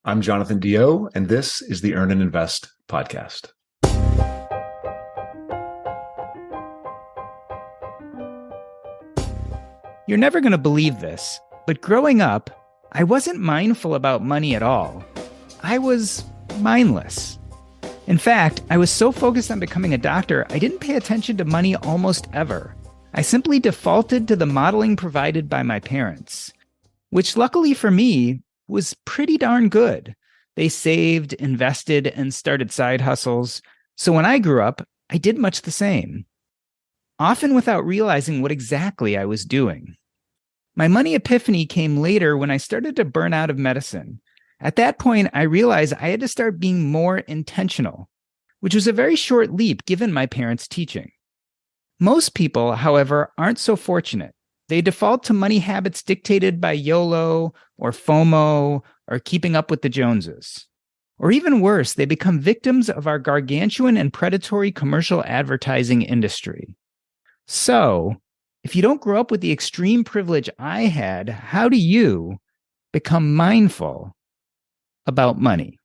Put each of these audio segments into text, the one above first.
I'm Jonathan DeYoe, and this is the Earn and Invest podcast. You're never going to believe this, but growing up, I wasn't mindful about money at all. I was mindless. In fact, I was so focused on becoming a doctor, I didn't pay attention to money almost ever. I simply defaulted to the modeling provided by my parents, which luckily for me was pretty darn good. They saved, invested, and started side hustles. So when I grew up, I did much the same, often without realizing what exactly I was doing. My money epiphany came later when I started to burn out of medicine. At that point, I realized I had to start being more intentional, which was a very short leap given my parents' teaching. Most people, however, aren't so fortunate. They default to money habits dictated by YOLO or FOMO or keeping up with the Joneses. Or even worse, they become victims of our gargantuan and predatory commercial advertising industry. So, if you don't grow up with the extreme privilege I had, how do you become mindful about money?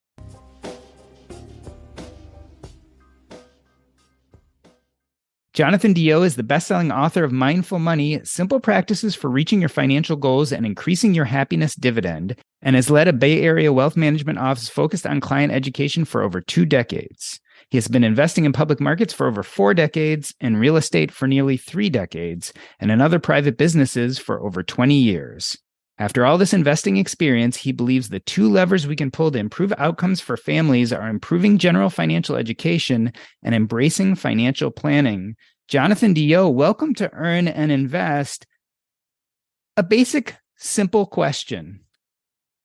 Jonathan DeYoe is the best-selling author of Mindful Money, Simple Practices for Reaching Your Financial Goals and Increasing Your Happiness Dividend, and has led a Bay Area wealth management office focused on client education for over 2 decades. He has been investing in public markets for over 4 decades, in real estate for nearly 3 decades, and in other private businesses for over 20 years. After all this investing experience, he believes the 2 levers we can pull to improve outcomes for families are improving general financial education and embracing financial planning. Jonathan DeYoe, welcome to Earn and Invest. A basic, simple question.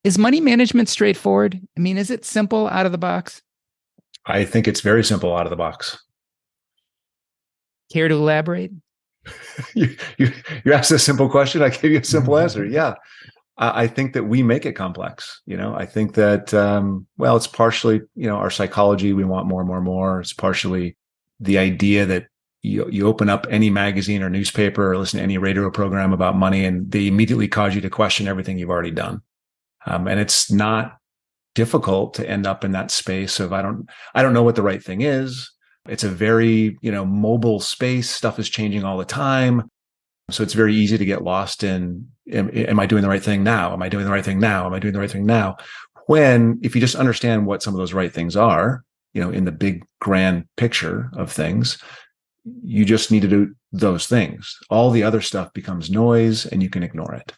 Is money management straightforward? I mean, is it simple out of the box? I think it's very simple out of the box. Care to elaborate? You asked a simple question. I gave you a simple answer. Yeah. I think that we make it complex. I think that, it's partially, our psychology. We want more and more and more. It's partially the idea that you open up any magazine or newspaper or listen to any radio program about money, and they immediately cause you to question everything you've already done. And it's not difficult to end up in that space of, I don't know what the right thing is. It's a very, mobile space. Stuff is changing all the time. So it's very easy to get lost in, am I doing the right thing now? Am I doing the right thing now? Am I doing the right thing now? When, if you just understand what some of those right things are, in the big grand picture of things, you just need to do those things. All the other stuff becomes noise and you can ignore it.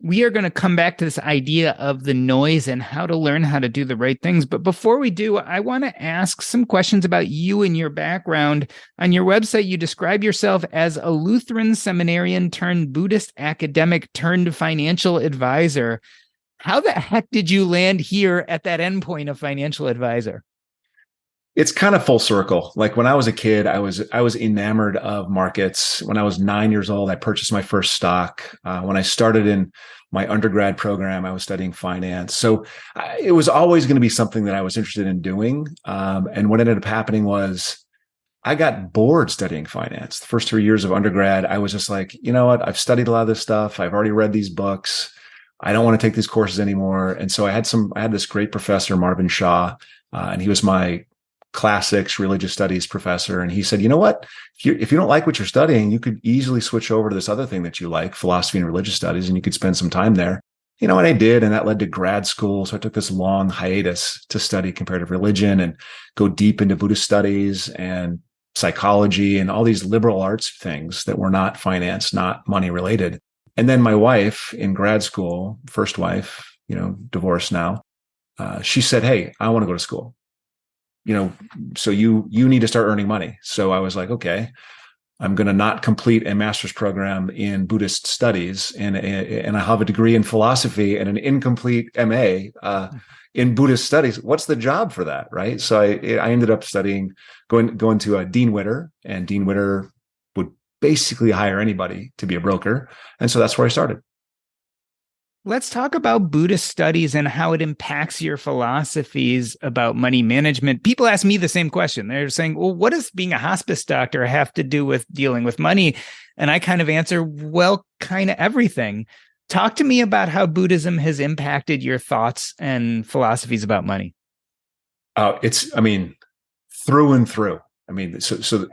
We are going to come back to this idea of the noise and how to learn how to do the right things. But before we do, I want to ask some questions about you and your background. On your website, you describe yourself as a Lutheran seminarian turned Buddhist academic turned financial advisor. How the heck did you land here at that endpoint of financial advisor? It's kind of full circle. Like when I was a kid, I was enamored of markets. When I was 9 years old, I purchased my first stock. When I started in my undergrad program, I was studying finance. So it was always going to be something that I was interested in doing. And what ended up happening was I got bored studying finance. The first 3 years of undergrad, I was just like, you know what? I've studied a lot of this stuff. I've already read these books. I don't want to take these courses anymore. And so I had this great professor, Marvin Shaw, and he was my classics religious studies professor. And he said, you know what, if you don't like what you're studying, you could easily switch over to this other thing that you like, philosophy and religious studies, and you could spend some time there. And I did, and that led to grad school. So I took this long hiatus to study comparative religion and go deep into Buddhist studies and psychology and all these liberal arts things that were not finance, not money related. And then my wife in grad school, first wife, divorced now, she said, hey, I want to go to school. So you need to start earning money. So I was like, okay, I'm going to not complete a master's program in Buddhist studies and I have a degree in philosophy and an incomplete MA in Buddhist studies. What's the job for that, right? So I ended up going to Dean Witter, and Dean Witter would basically hire anybody to be a broker. And so that's where I started. Let's talk about Buddhist studies and how it impacts your philosophies about money management. People ask me the same question. They're saying, well, what does being a hospice doctor have to do with dealing with money? And I kind of answer, well, kind of everything. Talk to me about how Buddhism has impacted your thoughts and philosophies about money. I mean, through and through. I mean, so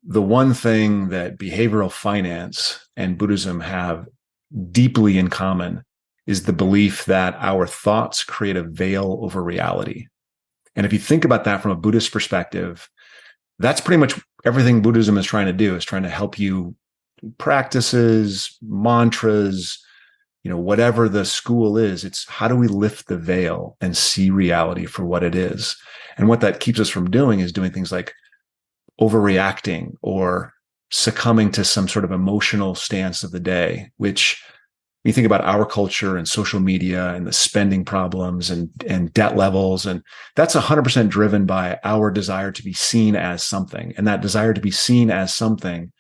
the one thing that behavioral finance and Buddhism have deeply in common is the belief that our thoughts create a veil over reality. And if you think about that from a Buddhist perspective, that's pretty much everything Buddhism is trying to do, is trying to help you practices, mantras, whatever the school is. It's how do we lift the veil and see reality for what it is? And what that keeps us from doing is doing things like overreacting or succumbing to some sort of emotional stance of the day, which when you think about our culture and social media and the spending problems and debt levels, and that's 100% driven by our desire to be seen as something. And that desire to be seen as something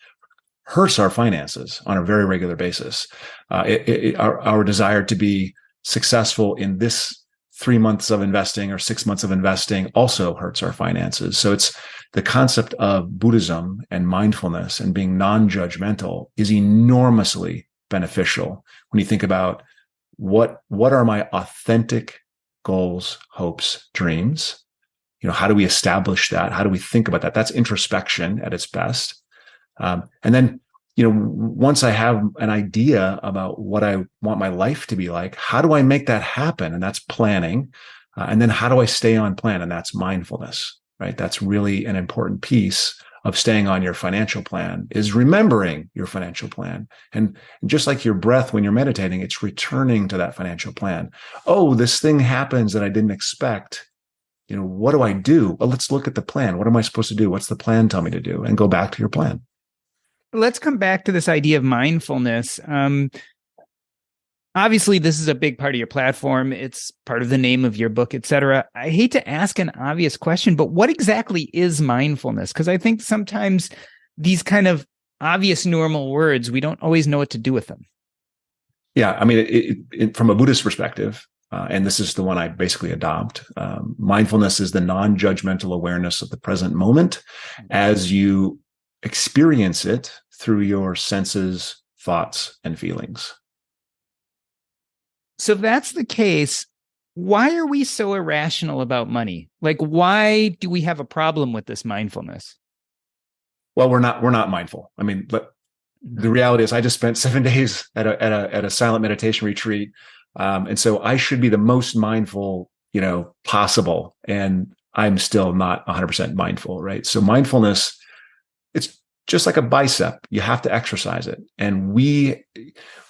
hurts our finances on a very regular basis. Our desire to be successful in this 3 months of investing or 6 months of investing also hurts our finances. So it's the concept of Buddhism and mindfulness and being non-judgmental is enormously beneficial when you think about what are my authentic goals, hopes, dreams. How do we establish that? How do we think about that? That's introspection at its best. And then, once I have an idea about what I want my life to be like, how do I make that happen? And that's planning. And then how do I stay on plan? And that's mindfulness, right? That's really an important piece of staying on your financial plan, is remembering your financial plan. And just like your breath when you're meditating, it's returning to that financial plan. Oh, this thing happens that I didn't expect. What do I do? Well, let's look at the plan. What am I supposed to do? What's the plan tell me to do? And go back to your plan. Let's come back to this idea of mindfulness. Obviously, this is a big part of your platform. It's part of the name of your book, et cetera. I hate to ask an obvious question, but what exactly is mindfulness? Because I think sometimes these kind of obvious normal words, we don't always know what to do with them. Yeah, I mean, from a Buddhist perspective, and this is the one I basically adopt, mindfulness is the non-judgmental awareness of the present moment as you experience it through your senses, thoughts, and feelings. So if that's the case, why are we so irrational about money? Like, why do we have a problem with this mindfulness? Well, we're not mindful. I mean, but the reality is I just spent 7 days at a silent meditation retreat. And so I should be the most mindful, possible. And I'm still not 100% mindful, right? So mindfulness, it's just like a bicep. You have to exercise it. And we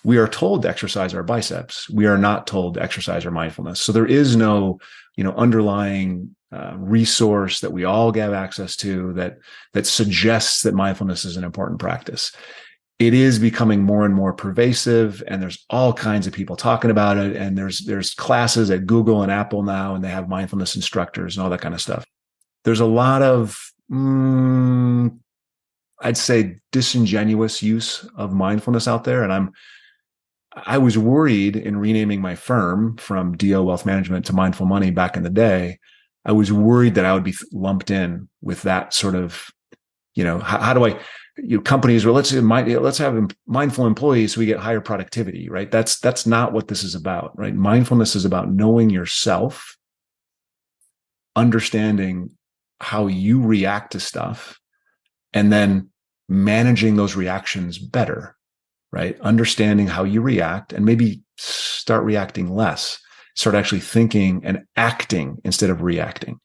are told to exercise our biceps. We are not told to exercise our mindfulness. So there is no, underlying resource that we all have access to that suggests that mindfulness is an important practice. It is becoming more and more pervasive, and there's all kinds of people talking about it. And there's classes at Google and Apple now, and they have mindfulness instructors and all that kind of stuff. There's a lot of I'd say disingenuous use of mindfulness out there. And I was worried in renaming my firm from DeYoe Wealth Management to Mindful Money back in the day. I was worried that I would be lumped in with that sort of, how do I, companies, well, let's have mindful employees so we get higher productivity, right? That's not what this is about, right? Mindfulness is about knowing yourself, understanding how you react to stuff, and then managing those reactions better, right? Understanding how you react and maybe start reacting less, start actually thinking and acting instead of reacting.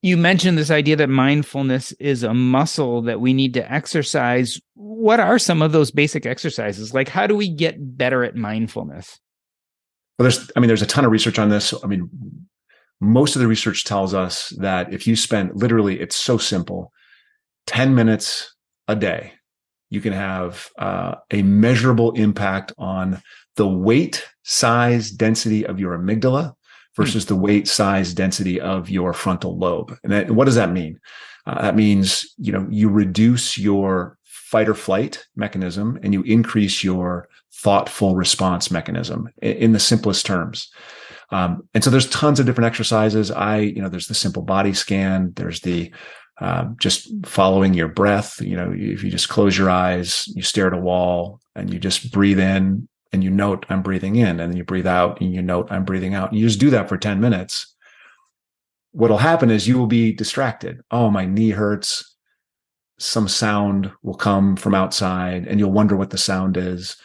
You mentioned this idea that mindfulness is a muscle that we need to exercise. What are some of those basic exercises? Like, how do we get better at mindfulness? Well, there's a ton of research on this. I mean, most of the research tells us that if you spend literally, it's so simple, 10 minutes a day, you can have a measurable impact on the weight, size, density of your amygdala versus the weight, size, density of your frontal lobe. And what does that mean? That means, you reduce your fight or flight mechanism and you increase your thoughtful response mechanism in the simplest terms. And so there's tons of different exercises. There's the simple body scan. There's the just following your breath. If you just close your eyes, you stare at a wall and you just breathe in and you note I'm breathing in, and then you breathe out and you note I'm breathing out. And you just do that for 10 minutes. What'll happen is you will be distracted. Oh, my knee hurts. Some sound will come from outside and you'll wonder what the sound is.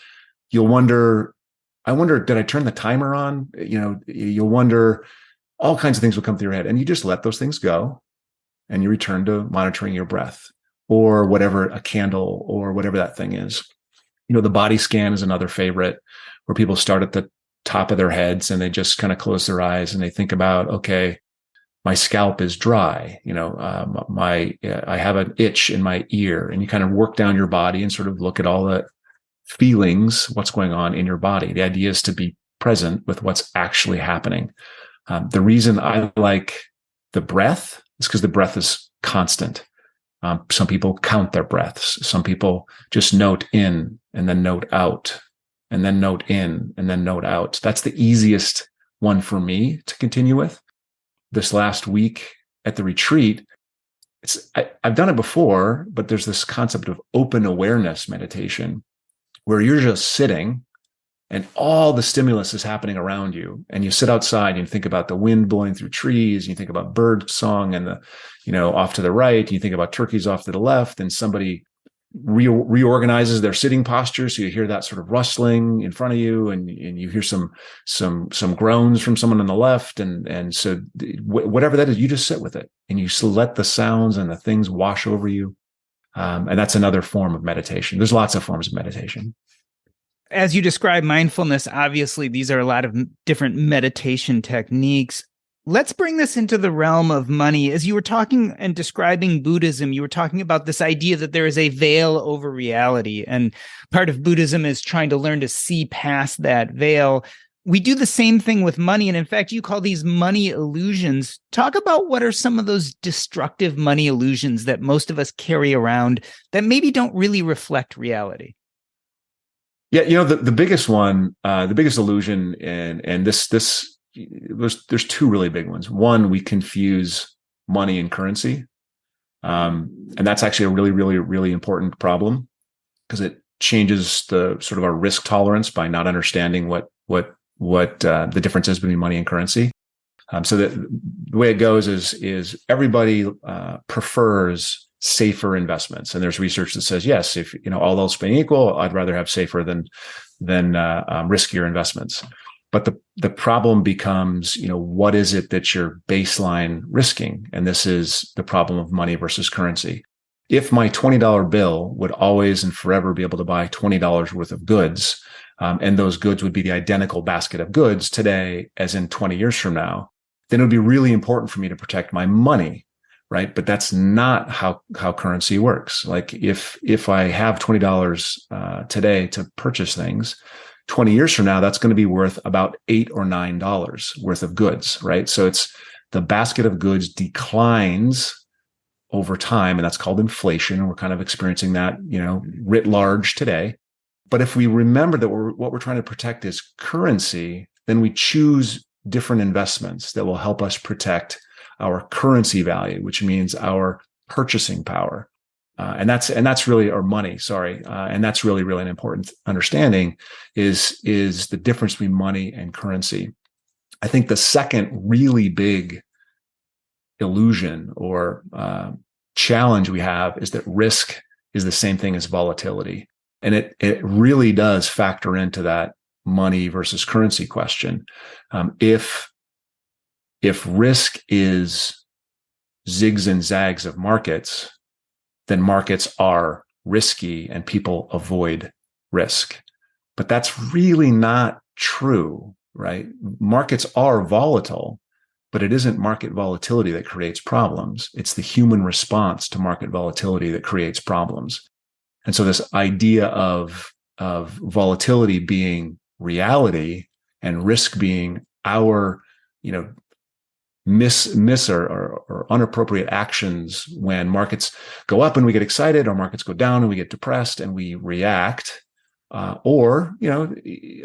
You'll wonder, I wonder, did I turn the timer on? You'll wonder, all kinds of things will come through your head, and you just let those things go and you return to monitoring your breath or whatever, a candle or whatever that thing is. The body scan is another favorite, where people start at the top of their heads and they just kind of close their eyes and they think about, okay, my scalp is dry. I have an itch in my ear, and you kind of work down your body and sort of look at all the feelings, what's going on in your body. The idea is to be present with what's actually happening. The reason I like the breath is because the breath is constant. Some people count their breaths. Some people just note in and then note out, and then note in and then note out. That's the easiest one for me to continue with. This last week at the retreat, I've done it before, but there's this concept of open awareness meditation, where you're just sitting and all the stimulus is happening around you. And you sit outside and you think about the wind blowing through trees. You think about bird song and off to the right. You think about turkeys off to the left, and somebody reorganizes their sitting posture. So you hear that sort of rustling in front of you, and you hear some groans from someone on the left. And so whatever that is, you just sit with it and you let the sounds and the things wash over you. And that's another form of meditation. There's lots of forms of meditation. As you describe mindfulness, obviously, these are a lot of different meditation techniques. Let's bring this into the realm of money. As you were talking and describing Buddhism, you were talking about this idea that there is a veil over reality. And part of Buddhism is trying to learn to see past that veil. We do the same thing with money. And in fact, you call these money illusions. Talk about what are some of those destructive money illusions that most of us carry around that maybe don't really reflect reality. Yeah, the biggest one, the biggest illusion, and there's two really big ones. One, we confuse money and currency, and that's actually a really, really, really important problem, because it changes the sort of our risk tolerance by not understanding what the difference is between money and currency. So that the way it goes is everybody prefers safer investments, and there's research that says yes, if all else being equal, I'd rather have safer than riskier investments. But the problem becomes, what is it that you're baseline risking? And this is the problem of money versus currency. If my $20 bill would always and forever be able to buy $20 worth of goods, and those goods would be the identical basket of goods today as in 20 years from now, then it would be really important for me to protect my money, right? But that's not how currency works. Like if I have $20 today to purchase things, 20 years from now, that's going to be worth about $8 or $9 worth of goods, right? So it's the basket of goods declines over time, and that's called inflation. We're kind of experiencing that, writ large today. But if we remember that what we're trying to protect is currency, then we choose different investments that will help us protect our currency value, which means our purchasing power. And that's really our money. Sorry. And that's really, really an important understanding is the difference between money and currency. I think the second really big illusion or challenge we have is that risk is the same thing as volatility. And it really does factor into that money versus currency question. If risk is zigs and zags of markets, then markets are risky and people avoid risk. But that's really not true, right? Markets are volatile, but it isn't market volatility that creates problems. It's the human response to market volatility that creates problems. And so this idea of volatility being reality and risk being our, miss or unappropriate actions when markets go up and we get excited, or markets go down and we get depressed and we react, or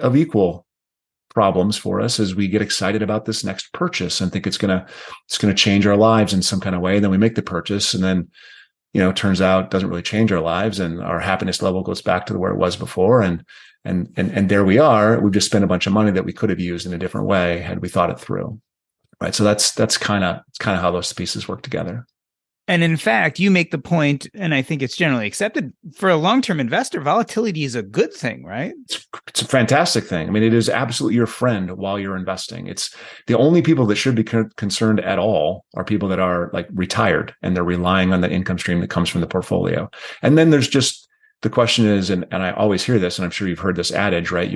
of equal problems for us as we get excited about this next purchase and think it's gonna change our lives in some kind of way. And then we make the purchase, and then turns out doesn't really change our lives, and our happiness level goes back to where it was before. And there we are. We've just spent a bunch of money that we could have used in a different way had we thought it through. Right. So that's kind of how those pieces work together. And in fact, you make the point, and I think it's generally accepted, for a long-term investor, volatility is a good thing, right? It's a fantastic thing. I mean, it is absolutely your friend while you're investing. It's the only people that should be concerned at all are people that are like retired and they're relying on the income stream that comes from the portfolio. And then there's just the question is, and I always hear this, and I'm sure you've heard this adage, right?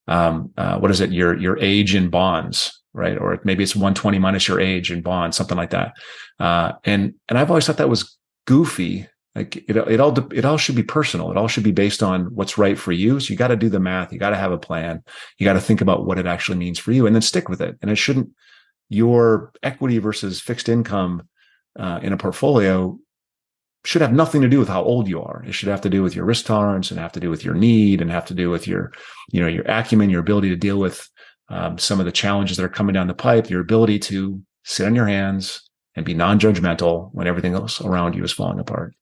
What is it? Your age in bonds, right? Or maybe it's 120 minus your age in bonds, something like that. And I've always thought that was goofy. Like it all should be personal. It all should be based on what's right for you. So you got to do the math. You got to have a plan. You got to think about what it actually means for you, and then stick with it. And it shouldn't, your equity versus fixed income in a portfolio should have nothing to do with how old you are. It should have to do with your risk tolerance, and have to do with your need, and have to do with your acumen, your ability to deal with some of the challenges that are coming down the pipe, your ability to sit on your hands and be non-judgmental when everything else around you is falling apart.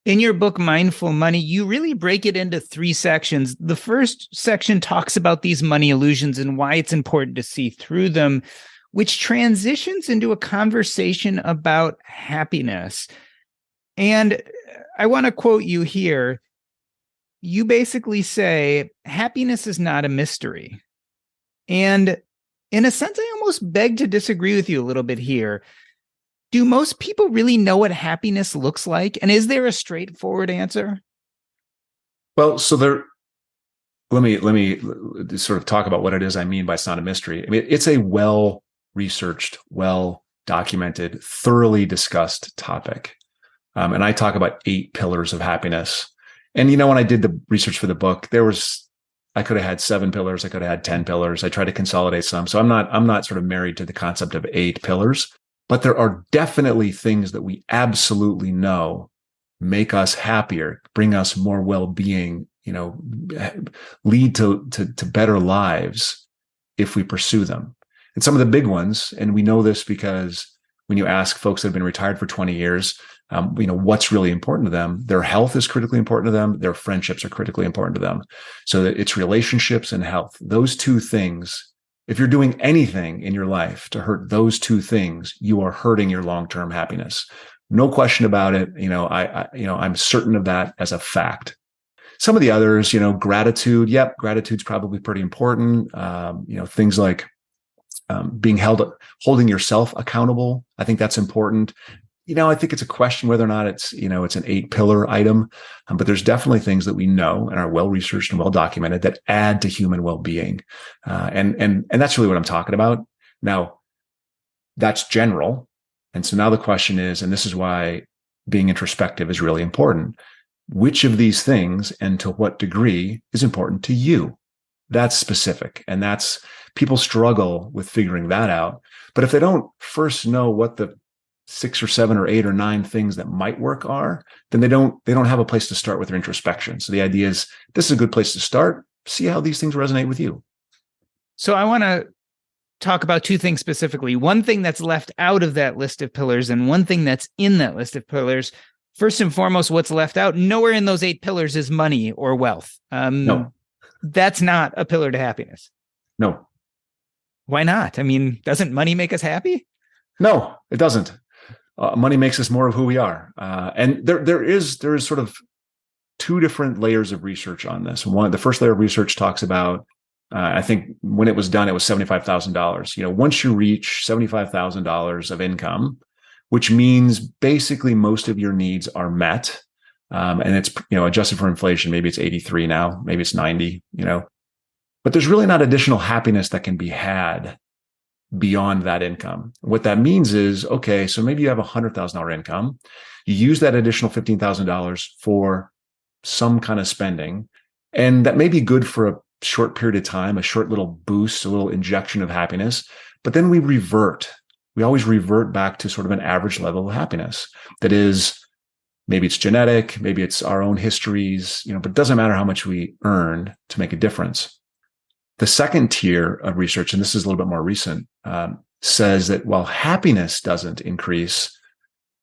In your book, Mindful Money, you really break it into 3 sections. The first section talks about these money illusions and why it's important to see through them, which transitions into a conversation about happiness. And I want to quote you here. You basically say, happiness is not a mystery. And in a sense, I almost beg to disagree with you a little bit here. Do most people really know what happiness looks like? And is there a straightforward answer? Well, so let me sort of talk about what it is I mean by it's not a mystery. I mean, it's a well-researched, well-documented, thoroughly discussed topic. And I talk about 8 pillars of happiness. And, when I did the research for the book, I could have had 7 pillars. I could have had 10 pillars. I tried to consolidate some. So I'm not sort of married to the concept of 8 pillars, but there are definitely things that we absolutely know make us happier, bring us more well-being, lead to better lives if we pursue them. And some of the big ones, and we know this because when you ask folks that have been retired for 20 years, what's really important to them, their health is critically important to them. Their friendships are critically important to them. So that it's relationships and health. Those 2 things, if you're doing anything in your life to hurt those 2 things, you are hurting your long-term happiness. No question about it. I'm certain of that as a fact. Some of the others, gratitude. Yep. Gratitude's probably pretty important. Things like holding yourself accountable. I think that's important. I think it's a question whether or not it's an 8-pillar item, but there's definitely things that we know and are well-researched and well-documented that add to human well-being. And that's really what I'm talking about. Now, that's general. And so now the question is, and this is why being introspective is really important. Which of these things and to what degree is important to you? That's specific. And people struggle with figuring that out. But if they don't first know what the 6 or 7 or 8 or 9 things that might work are, then they don't have a place to start with their introspection. So the idea is this is a good place to start. See how these things resonate with you. So I want to talk about 2 things specifically. One thing that's left out of that list of pillars and one thing that's in that list of pillars. First and foremost, what's left out, nowhere in those 8 pillars is money or wealth. No. That's not a pillar to happiness. No. Why not? I mean, doesn't money make us happy? No, it doesn't. Money makes us more of who we are. And there is sort of 2 different layers of research on this. The first layer of research talks about, I think when it was done, it was $75,000. Once you reach $75,000 of income, which means basically most of your needs are met, and it's, adjusted for inflation, maybe it's 83 now, maybe it's 90, but there's really not additional happiness that can be had beyond that income. What that means is, okay, so maybe you have $100,000 income. You use that additional $15,000 for some kind of spending, and that may be good for a short period of time, a short little boost, a little injection of happiness. But then we always revert back to sort of an average level of happiness. That is, maybe it's genetic, maybe it's our own histories, but it doesn't matter how much we earn to make a difference. The second tier of research, and this is a little bit more recent, says that while happiness doesn't increase,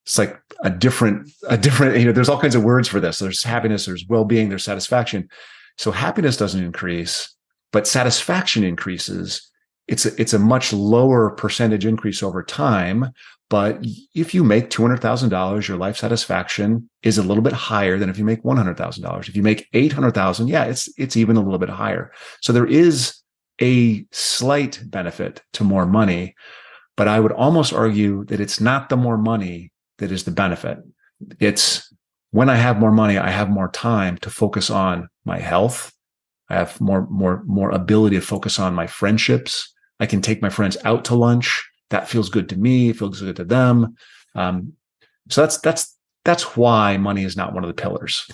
it's like a different, there's all kinds of words for this. There's happiness, there's well-being, there's satisfaction. So happiness doesn't increase, but satisfaction increases. It's a much lower percentage increase over time. But if you make $200,000, your life satisfaction is a little bit higher than if you make $100,000. If you make $800,000, yeah, it's even a little bit higher. So there is a slight benefit to more money, but I would almost argue that it's not the more money that is the benefit. It's when I have more money, I have more time to focus on my health. I have more ability to focus on my friendships. I can take my friends out to lunch. That feels good to me. It feels good to them. So that's why money is not one of the pillars.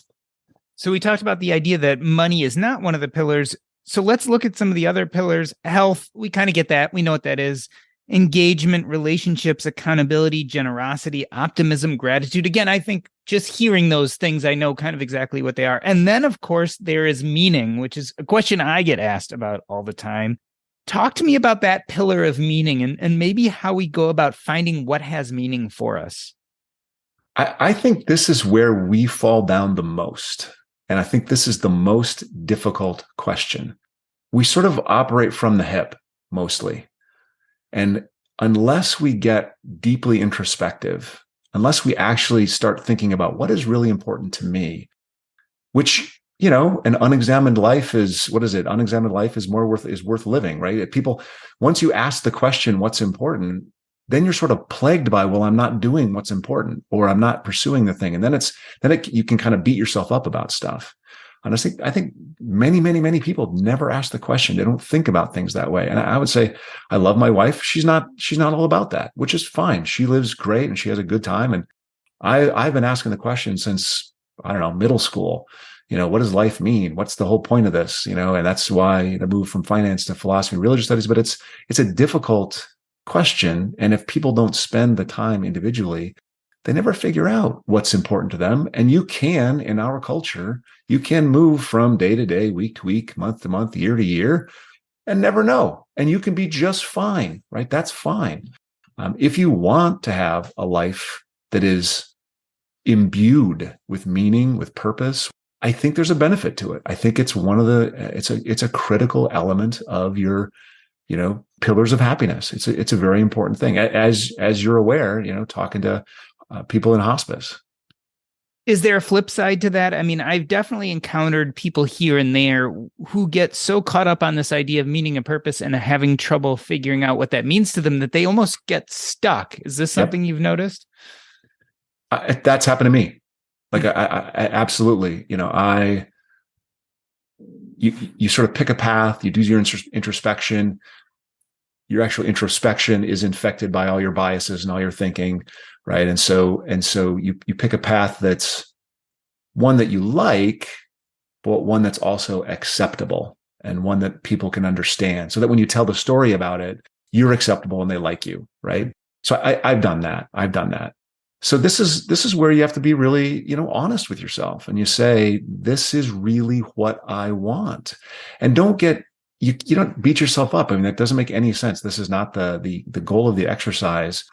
So we talked about the idea that money is not one of the pillars. So let's look at some of the other pillars. Health, we kind of get that. We know what that is. Engagement, relationships, accountability, generosity, optimism, gratitude. Again, I think just hearing those things, I know kind of exactly what they are. And then, of course, there is meaning, which is a question I get asked about all the time. Talk to me about that pillar of meaning and maybe how we go about finding what has meaning for us. I think this is where we fall down the most. And I think this is the most difficult question. We sort of operate from the hip mostly. And unless we get deeply introspective, unless we actually start thinking about what is really important to me, which, an unexamined life is, what is it? Unexamined life is worth living, right? People, once you ask the question, what's important, then you're sort of plagued by, well, I'm not doing what's important, or I'm not pursuing the thing. And then you can kind of beat yourself up about stuff. Honestly, I think many, many, many people never ask the question. They don't think about things that way. And I would say, I love my wife. She's not all about that, which is fine. She lives great and she has a good time. And I've been asking the question since, I don't know, middle school. What does life mean? What's the whole point of this? And that's why I moved from finance to philosophy and religious studies. But it's a difficult question. And if people don't spend the time individually, they never figure out what's important to them. And you can, in our culture, you can move from day to day, week to week, month to month, year to year, and never know. And you can be just fine, right? That's fine. If you want to have a life that is imbued with meaning, with purpose, I think there's a benefit to it. I think it's it's a critical element of your, pillars of happiness. It's a very important thing. As you're aware, talking to people in hospice. Is there a flip side to that? I mean, I've definitely encountered people here and there who get so caught up on this idea of meaning and purpose and having trouble figuring out what that means to them that they almost get stuck. Is this something you've noticed? That's happened to me. Like I absolutely, you sort of pick a path, you do your introspection. Your actual introspection is infected by all your biases and all your thinking, right? And so you pick a path that's one that you like, but one that's also acceptable and one that people can understand, so that when you tell the story about it, you're acceptable and they like you, right? So I've done that. So this is where you have to be really, honest with yourself, and you say, this is really what I want. And you don't beat yourself up. I mean, that doesn't make any sense. This is not the goal of the exercise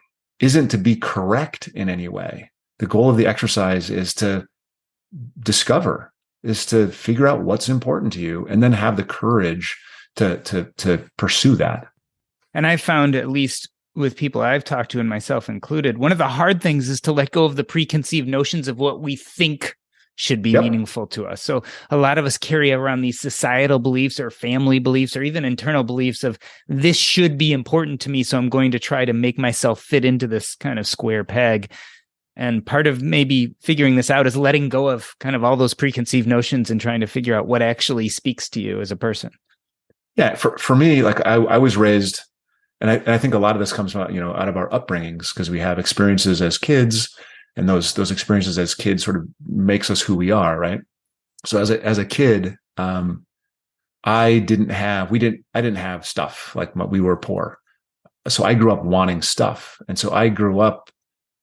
isn't to be correct in any way. The goal of the exercise is to discover, is to figure out what's important to you, and then have the courage to pursue that. And I found, at least with people I've talked to, and myself included, one of the hard things is to let go of the preconceived notions of what we think should be meaningful to us. So a lot of us carry around these societal beliefs or family beliefs or even internal beliefs of, this should be important to me, so I'm going to try to make myself fit into this kind of square peg. And part of maybe figuring this out is letting go of kind of all those preconceived notions and trying to figure out what actually speaks to you as a person. Yeah. For me, like I was raised, and I think a lot of this comes from, out of our upbringings, because we have experiences as kids, and those experiences as kids sort of makes us who we are, right? So as a kid, I didn't have stuff. Like we were poor, so I grew up wanting stuff, and so I grew up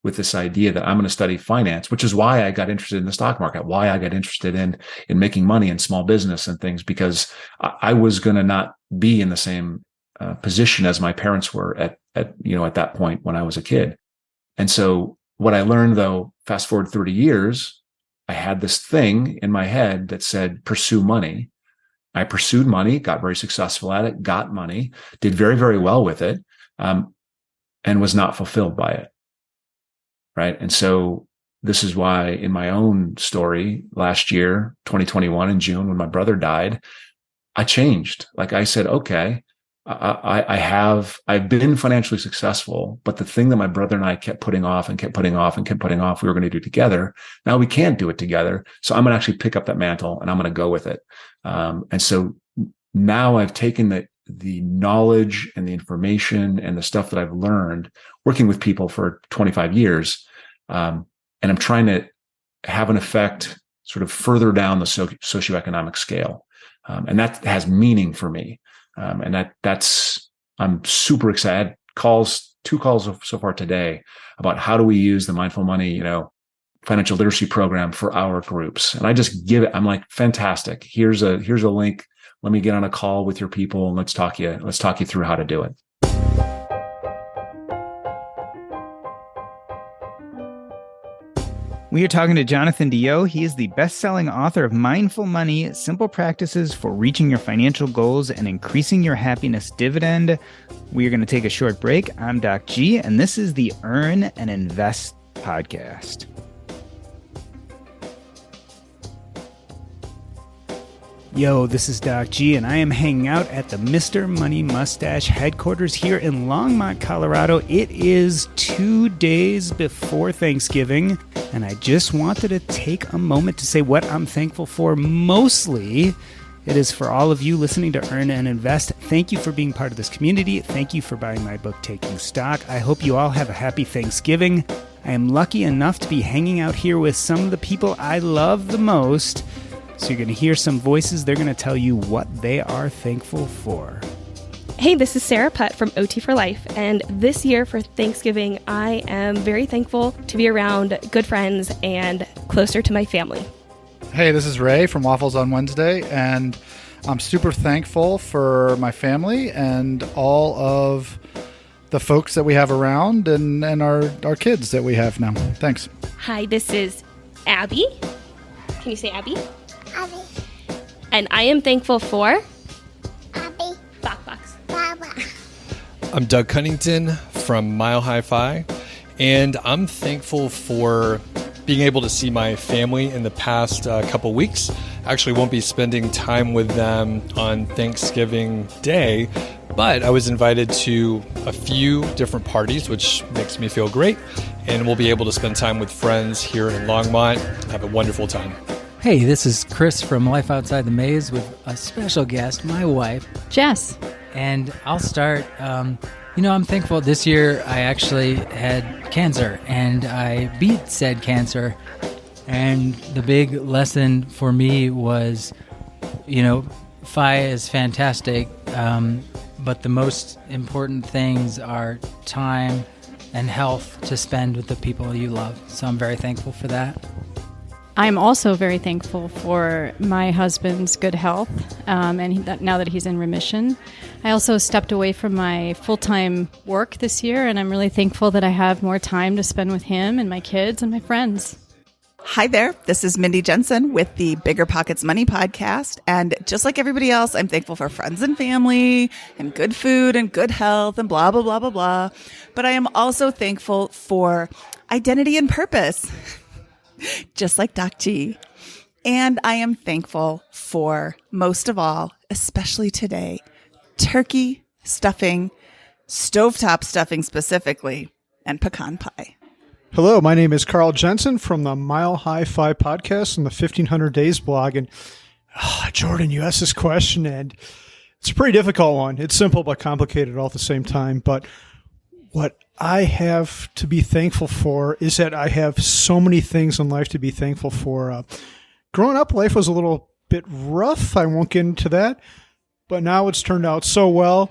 with this idea that I'm going to study finance, which is why I got interested in the stock market, why I got interested in making money in small business and things, because I was going to not be in the same position as my parents were at that point when I was a kid. And so what I learned, though, fast forward 30 years, I had this thing in my head that said, pursue money. I pursued money, got very successful at it, got money, did very, very well with it, and was not fulfilled by it. Right. And so this is why in my own story last year, 2021 in June, when my brother died, I changed. Like I said, okay, I've been financially successful, but the thing that my brother and I kept putting off and kept putting off and kept putting off, we were going to do together. Now we can't do it together. So I'm going to actually pick up that mantle and I'm going to go with it. And so now I've taken the knowledge and the information and the stuff that I've learned working with people for 25 years. And I'm trying to have an effect sort of further down the socioeconomic scale. And that has meaning for me. And I'm super excited. Two calls so far today about how do we use the mindful money, financial literacy program for our groups. And I just give it, I'm like, fantastic. Here's a link. Let me get on a call with your people and let's talk you through how to do it. We are talking to Jonathan DeYoe. He is the best-selling author of Mindful Money, Simple Practices for Reaching Your Financial Goals and Increasing Your Happiness Dividend. We are going to take a short break. I'm Doc G, and this is the Earn and Invest podcast. Yo, this is Doc G, and I am hanging out at the Mr. Money Mustache headquarters here in Longmont, Colorado. It is 2 days before Thanksgiving, and I just wanted to take a moment to say what I'm thankful for. Mostly, it is for all of you listening to Earn and Invest. Thank you for being part of this community. Thank you for buying my book, Taking Stock. I hope you all have a happy Thanksgiving. I am lucky enough to be hanging out here with some of the people I love the most. So you're going to hear some voices. They're going to tell you what they are thankful for. Hey, this is Sarah Putt from OT for Life, and this year for Thanksgiving, I am very thankful to be around good friends and closer to my family. Hey, this is Ray from Waffles on Wednesday, and I'm super thankful for my family and all of the folks that we have around and our kids that we have now. Thanks. Hi, this is Abby. Can you say Abby? Abby. And I am thankful for Abby. Box. Baba. I'm Doug Cunnington from Mile High Fi, and I'm thankful for being able to see my family in the past couple weeks. Actually won't be spending time with them on Thanksgiving Day, but I was invited to a few different parties, which makes me feel great, and we'll be able to spend time with friends here in Longmont and have a wonderful time. Hey, this is Chris from Life Outside the Maze with a special guest, my wife, Jess. And I'll start. I'm thankful this year I actually had cancer and I beat said cancer. And the big lesson for me was, FI is fantastic, but the most important things are time and health to spend with the people you love. So I'm very thankful for that. I'm also very thankful for my husband's good health, now that he's in remission. I also stepped away from my full-time work this year, and I'm really thankful that I have more time to spend with him and my kids and my friends. Hi there. This is Mindy Jensen with the Bigger Pockets Money podcast. And just like everybody else, I'm thankful for friends and family and good food and good health and blah, blah, blah, blah, blah. But I am also thankful for identity and purpose. Just like Doc G. And I am thankful for, most of all, especially today, turkey stuffing, stovetop stuffing specifically, and pecan pie. Hello, my name is Carl Jensen from the Mile High Fi podcast and the 1500 Days blog. And Jordan, you asked this question, and it's a pretty difficult one. It's simple but complicated all at the same time. But what I have to be thankful for is that I have so many things in life to be thankful for. Growing up, life was a little bit rough. I won't get into that. But now it's turned out so well.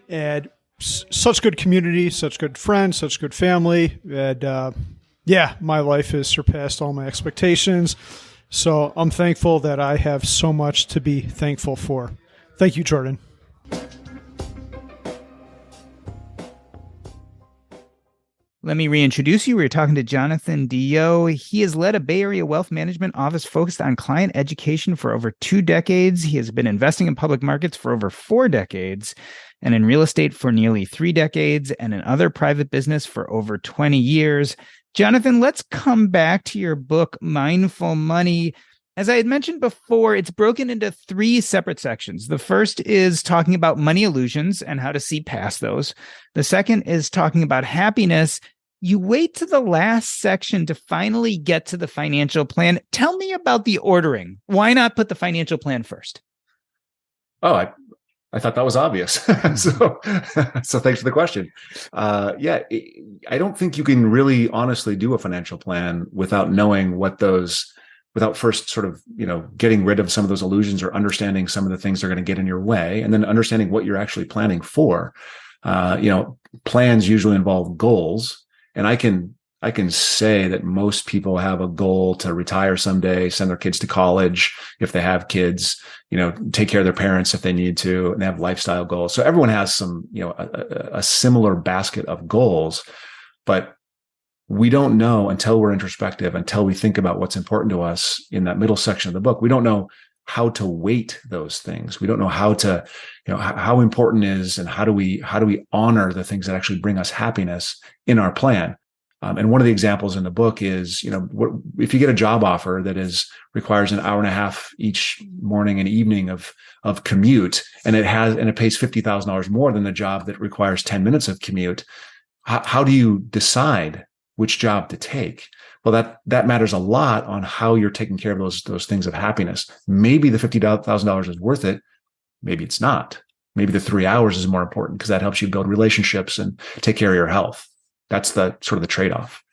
And such good community, such good friends, such good family. And my life has surpassed all my expectations. So I'm thankful that I have so much to be thankful for. Thank you, Jordan. Let me reintroduce you. We're talking to Jonathan DeYoe. He has led a Bay Area wealth management office focused on client education for over 2 decades. He has been investing in public markets for over 4 decades, and in real estate for nearly 3 decades, and in other private business for over 20 years. Jonathan, let's come back to your book, Mindful Money. As I had mentioned before, it's broken into 3 separate sections. The first is talking about money illusions and how to see past those. The second is talking about happiness. You wait to the last section to finally get to the financial plan. Tell me about the ordering. Why not put the financial plan first? Oh, I thought that was obvious. So thanks for the question. I don't think you can really honestly do a financial plan without knowing without first sort of, getting rid of some of those illusions or understanding some of the things that are going to get in your way, and then understanding what you're actually planning for. Plans usually involve goals, and I can say that most people have a goal to retire someday, send their kids to college if they have kids, take care of their parents if they need to, and they have lifestyle goals. So everyone has some, a similar basket of goals, but we don't know until we're introspective, until we think about what's important to us in that middle section of the book. We don't know how to weight those things. We don't know how to, how important is, and how do we honor the things that actually bring us happiness in our plan. And one of the examples in the book is, if you get a job offer that requires an hour and a half each morning and evening of commute, and it pays $50,000 more than the job that requires 10 minutes of commute, how do you decide which job to take? Well, that matters a lot on how you're taking care of those things of happiness. Maybe the $50,000 is worth it. Maybe it's not. Maybe the 3 hours is more important because that helps you build relationships and take care of your health. That's the sort of the trade-off.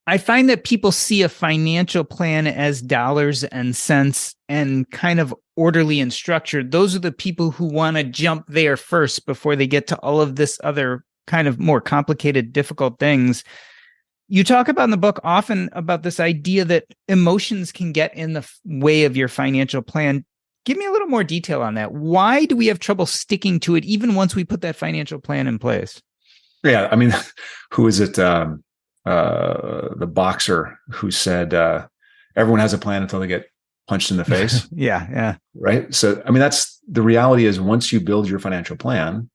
I find that people see a financial plan as dollars and cents and kind of orderly and structured. Those are the people who want to jump there first before they get to all of this other kind of more complicated, difficult things. You talk about in the book often about this idea that emotions can get in the way of your financial plan. Give me a little more detail on that. Why do we have trouble sticking to it even once we put that financial plan in place? Yeah, I mean, who is it? The boxer who said, everyone has a plan until they get punched in the face. Yeah. Right. So, I mean, that's the reality is once you build your financial plan,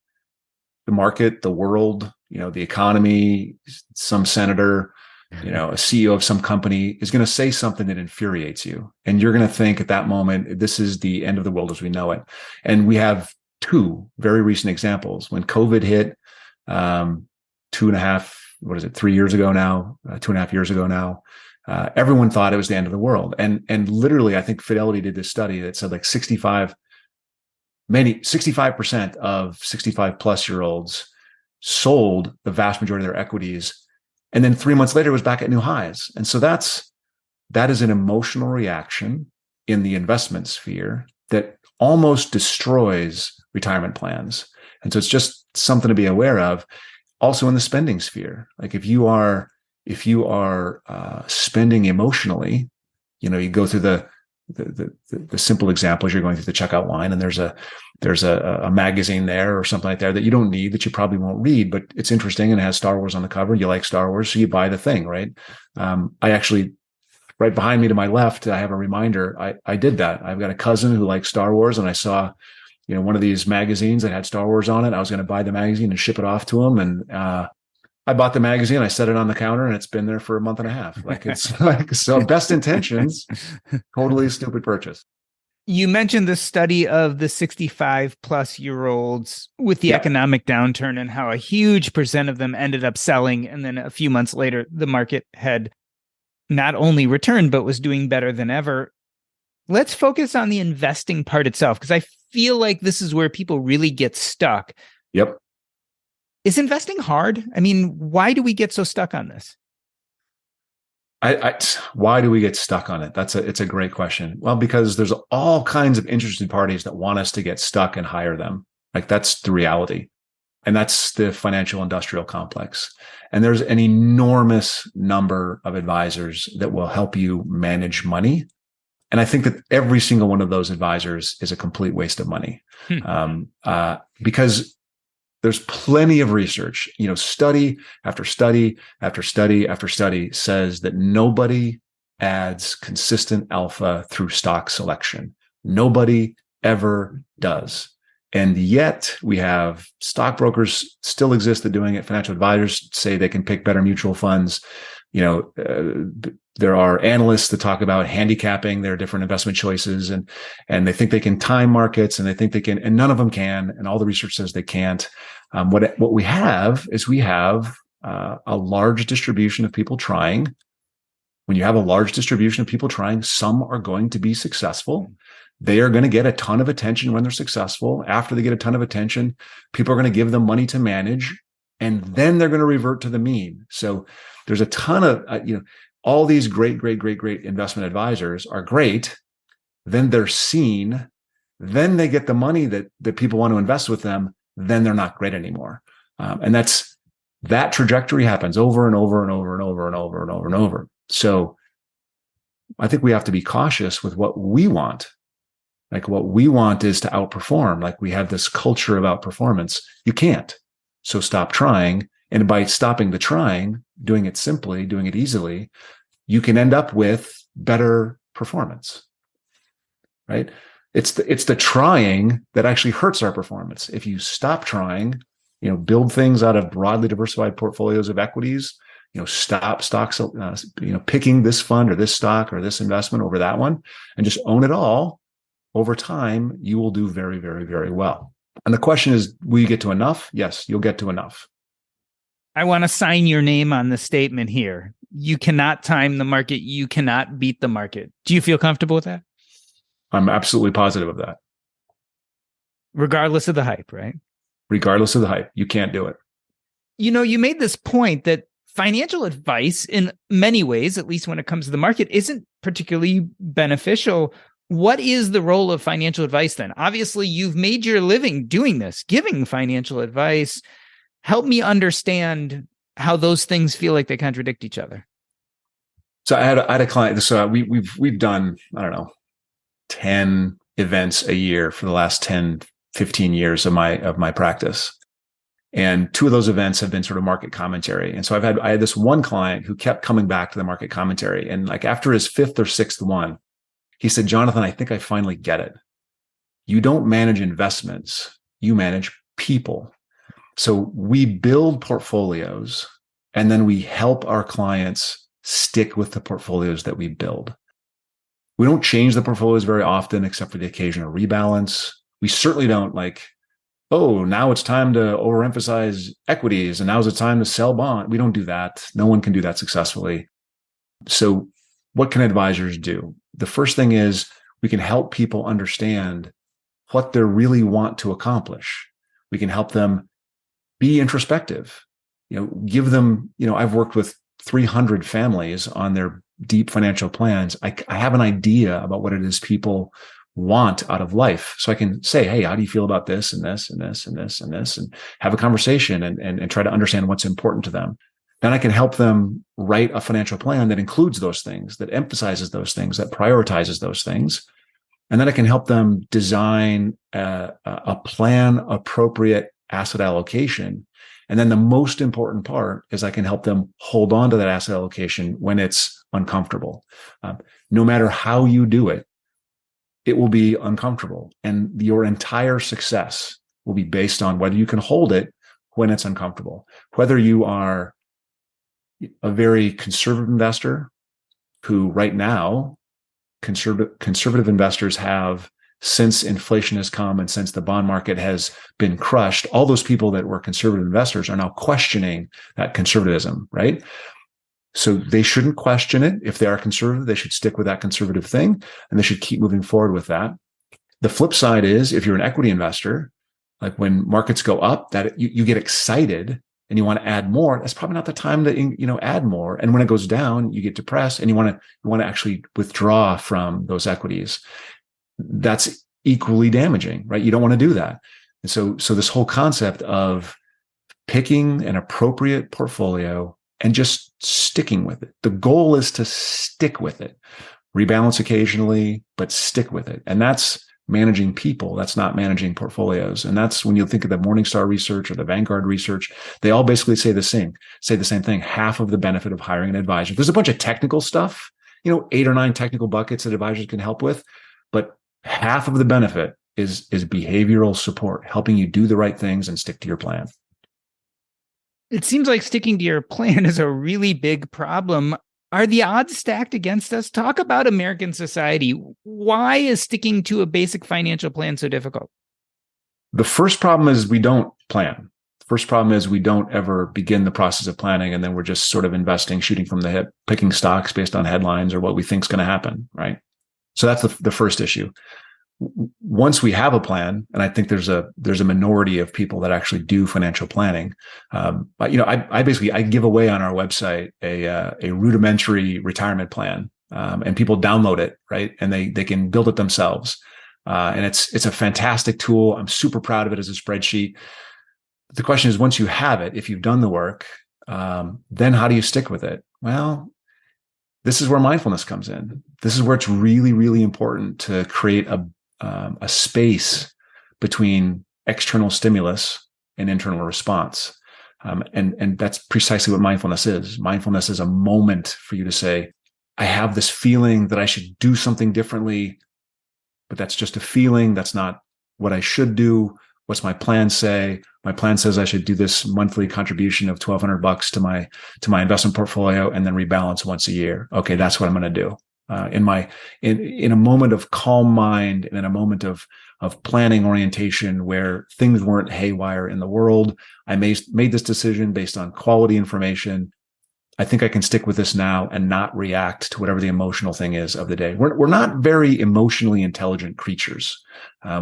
the market, the world, the economy, some senator, a CEO of some company is going to say something that infuriates you. And you're going to think at that moment, this is the end of the world as we know it. And we have 2 very recent examples. When COVID hit, 3 years ago now, 2.5 years ago now, everyone thought it was the end of the world. And literally, I think Fidelity did this study that said like 65% of 65 plus year olds sold the vast majority of their equities. And then 3 months later, it was back at new highs. And so that is an emotional reaction in the investment sphere that almost destroys retirement plans. And so it's just something to be aware of. Also in the spending sphere, like if you are spending emotionally, you go through the simple example is you're going through the checkout line and there's a magazine there or something like that you don't need, that you probably won't read, but it's interesting and it has Star Wars on the cover. You like Star Wars, so you buy the thing, right? I actually, right behind me to my left, I have a reminder. I did that. I've got a cousin who likes Star Wars, and I saw one of these magazines that had Star Wars on it. I was going to buy the magazine and ship it off to him. And I bought the magazine. I set it on the counter, and it's been there for a month and a half. Like it's like, so best intentions, totally stupid purchase. You mentioned the study of the 65 plus year olds with the economic downturn and how a huge percent of them ended up selling. And then a few months later, the market had not only returned, but was doing better than ever. Let's focus on the investing part itself, because I feel like this is where people really get stuck. Yep. Is investing hard? I mean, why do we get so stuck on this? Why do we get stuck on it? It's a great question. Well, because there's all kinds of interested parties that want us to get stuck and hire them. Like that's the reality. And that's the financial industrial complex. And there's an enormous number of advisors that will help you manage money. And I think that every single one of those advisors is a complete waste of money. Because There's plenty of research, study after study after study after study says that nobody adds consistent alpha through stock selection. Nobody ever does. And yet we have stockbrokers still exist that doing it. Financial advisors say they can pick better mutual funds. There are analysts that talk about handicapping their different investment choices, and they think they can time markets, and they think they can, and none of them can. And all the research says they can't. What we have is a large distribution of people trying. When you have a large distribution of people trying, some are going to be successful. They are going to get a ton of attention when they're successful. After they get a ton of attention, people are going to give them money to manage, and then they're going to revert to the mean. So there's a ton of, all these great investment advisors are great. Then they're seen. Then they get the money that people want to invest with them. Then they're not great anymore. And that trajectory happens over and over and over and over and over and over and over. So I think we have to be cautious with what we want. Like, what we want is to outperform. Like, we have this culture of outperformance. You can't. So stop trying. And by stopping the trying, doing it simply, doing it easily, you can end up with better performance, right? It's the trying that actually hurts our performance. If you stop trying, build things out of broadly diversified portfolios of equities, stop stocks, picking this fund or this stock or this investment over that one, and just own it all. Over time, you will do very, very, very well. And the question is, will you get to enough? Yes, you'll get to enough. I want to sign your name on the statement here. You cannot time the market. You cannot beat the market. Do you feel comfortable with that? I'm absolutely positive of that. Regardless of the hype, right? Regardless of the hype, you can't do it. You made this point that financial advice, in many ways, at least when it comes to the market, isn't particularly beneficial. What is the role of financial advice then? Obviously, you've made your living doing this, giving financial advice. Help me understand how those things feel like they contradict each other. So I had a client. So we've done, I don't know, 10 events a year for the last 10, 15 years of my practice. And 2 of those events have been sort of market commentary. And so I had this one client who kept coming back to the market commentary. And like after his 5th or 6th one, he said, Jonathan, I think I finally get it. You don't manage investments, you manage people. So we build portfolios, and then we help our clients stick with the portfolios that we build. We don't change the portfolios very often, except for the occasional rebalance. We certainly don't now it's time to overemphasize equities, and now's the time to sell bond. We don't do that. No one can do that successfully. So what can advisors do? The first thing is we can help people understand what they really want to accomplish. We can help them be introspective, give them, I've worked with 300 families on their deep financial plans. I have an idea about what it is people want out of life. So I can say, hey, how do you feel about this and this and this and this and this, and have a conversation and try to understand what's important to them. Then I can help them write a financial plan that includes those things, that emphasizes those things, that prioritizes those things. And then I can help them design a plan appropriate asset allocation. And then the most important part is I can help them hold on to that asset allocation when it's uncomfortable. No matter how you do it, it will be uncomfortable. And your entire success will be based on whether you can hold it when it's uncomfortable. Whether you are a very conservative investor who right now, conservative investors have, since inflation has come and since the bond market has been crushed, all those people that were conservative investors are now questioning that conservatism, right? So they shouldn't question it. If they are conservative, they should stick with that conservative thing, and they should keep moving forward with that. The flip side is, if you're an equity investor, like when markets go up, that you get excited and you want to add more, that's probably not the time to add more. And when it goes down, you get depressed and you want to actually withdraw from those equities. That's equally damaging, right? You don't want to do that. And so this whole concept of picking an appropriate portfolio and just sticking with it. The goal is to stick with it, rebalance occasionally, but stick with it. And that's managing people. That's not managing portfolios. And that's when you think of the Morningstar research or the Vanguard research, they all basically say the same thing. Half of the benefit of hiring an advisor. There's a bunch of technical stuff, 8 or 9 technical buckets that advisors can help with, but half of the benefit is behavioral support, helping you do the right things and stick to your plan. It seems like sticking to your plan is a really big problem. Are the odds stacked against us? Talk about American society. Why is sticking to a basic financial plan so difficult? The first problem is we don't plan. The first problem is we don't ever begin the process of planning, and then we're just sort of investing, shooting from the hip, picking stocks based on headlines or what we think is going to happen, right? So that's the first issue. Once we have a plan, and I think there's a minority of people that actually do financial planning. But I give away on our website a rudimentary retirement plan, and people download it, right, and they can build it themselves. And it's a fantastic tool. I'm super proud of it as a spreadsheet. The question is, once you have it, if you've done the work, then how do you stick with it? Well, this is where mindfulness comes in. This is where it's really, really important to create a space between external stimulus and internal response. And that's precisely what mindfulness is. Mindfulness is a moment for you to say, I have this feeling that I should do something differently, but that's just a feeling. That's not what I should do. What's my plan say? My plan says I should do this monthly contribution of $1,200 to my investment portfolio and then rebalance once a year. Okay, that's what I'm going to do. In a moment of calm mind and in a moment of planning orientation where things weren't haywire in the world, I made this decision based on quality information. I think I can stick with this now and not react to whatever the emotional thing is of the day. We're not very emotionally intelligent creatures.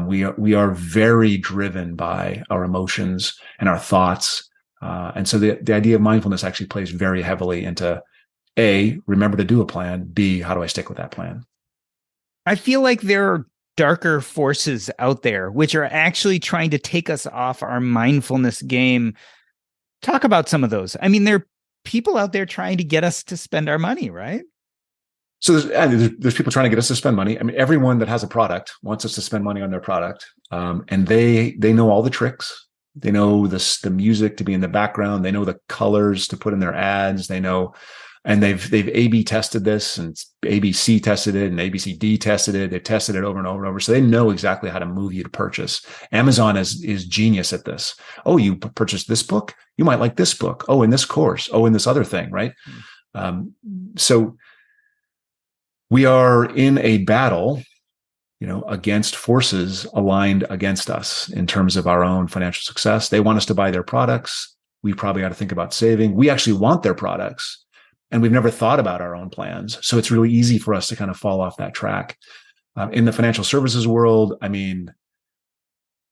We are very driven by our emotions and our thoughts. And so the idea of mindfulness actually plays very heavily into A, remember to do a plan. B, how do I stick with that plan? I feel like there are darker forces out there which are actually trying to take us off our mindfulness game. Talk about some of those. I mean, there are people out there trying to get us to spend our money, right? So there's people trying to get us to spend money. I mean, everyone that has a product wants us to spend money on their product. And they know all the tricks. They know the music to be in the background. They know the colors to put in their ads. They know. And they've A/B tested this, and ABC tested it, and ABCD tested it. They've tested it over and over and over. So they know exactly how to move you to purchase. Amazon is genius at this. Oh, you purchased this book? You might like this book. Oh, in this course. Oh, in this other thing, right? So we are in a battle, against forces aligned against us in terms of our own financial success. They want us to buy their products. We probably got to think about saving. We actually want their products. And we've never thought about our own plans. So it's really easy for us to kind of fall off that track. In the financial services world, I mean,